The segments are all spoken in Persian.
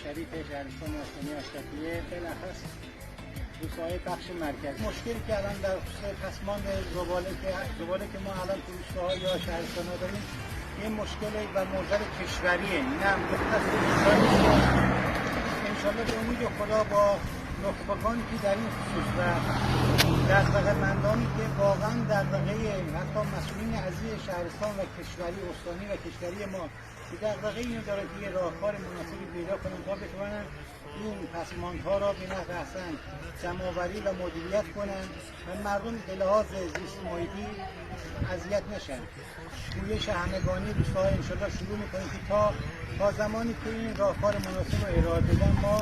شریف شهرستان استانی اشرفیه بالاخص روستاهای بخش مرکزی. مشکلی که الان در خصوص پسماند زباله که ما الان تو روستاها یا شهرستان‌ها داریم، این مشکل و موزل کشوریه، نه مختص انشالله به امید خدا با نخبگانی که در این خصوص و دغدغه‌مندانی که واقعا دغدغه حتی مسئولین عزیز شهرستان و کشوری استانی و کشوری ما که دغدغه اینو داره که راهکار مناسبی پیدا کنن تا بتونن این پسماندها را به نحو احسن جمع‌آوری و مدیریت کنن و مردم به لحاظ زیست محیطی اذیت نشن. پویش همگانی روستاها انشالله شروع میکنیم که تا زمانی که این راهکار مناسب رو ارائه بدن ما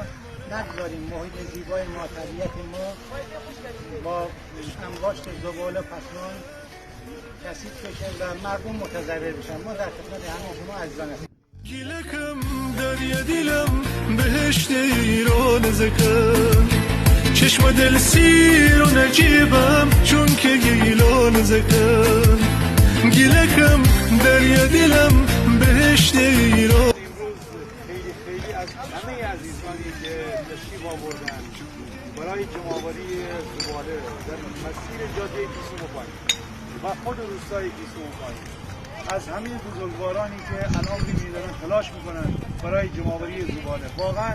نگذاریم محیط زیبای ما، طبیعت ما با انباشت زباله پسماند کثیف بشه و مردم متضرر بشن. ما در خدمت همه شما عزیزان هستیم. گیلکم دریا دیلم بهشت ایران زکن، چشم دل سیر و نجیبم چون که گیلان زکن. گیلکم دریا دیلم بهشت ایران. خیلی از همه عزیزانی که تشریف آوردن برای جمع‌آوری زباله در مسیر جاده کیسوموپای و خود روستای کیسوموپای، از همین بزرگوارانی که الان می‌دارن تلاش میکنن برای جمع‌آوری زباله، واقعا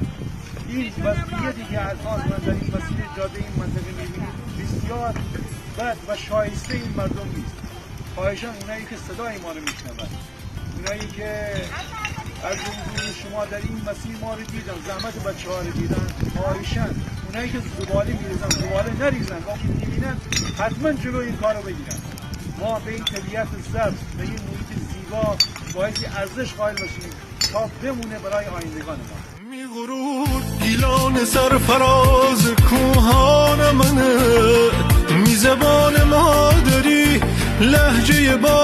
این وضعیتی که الان من در این مسیر جاده این منطقه می‌بینید بسیار بد و شایسته این مردم نیست. خواهشاً اونایی که صدای ما رو میشنون، اونایی که از حضور شما در این مسیر ما رو دیدن، زحمت بچه‌ها رو دیدن، خواهشاً اونایی که زباله می‌ریزن زباله نریزن، وقتی می‌بینن حتما جلو این کارو بگیرن. ما به این طبیعت سبز، به این محیط زیبا باعث ارزش قائل باشیم تا بمونه برای آیندگان ما. میغرور گیلان سرفراز کوهان منه، می زبان مادری لهجه با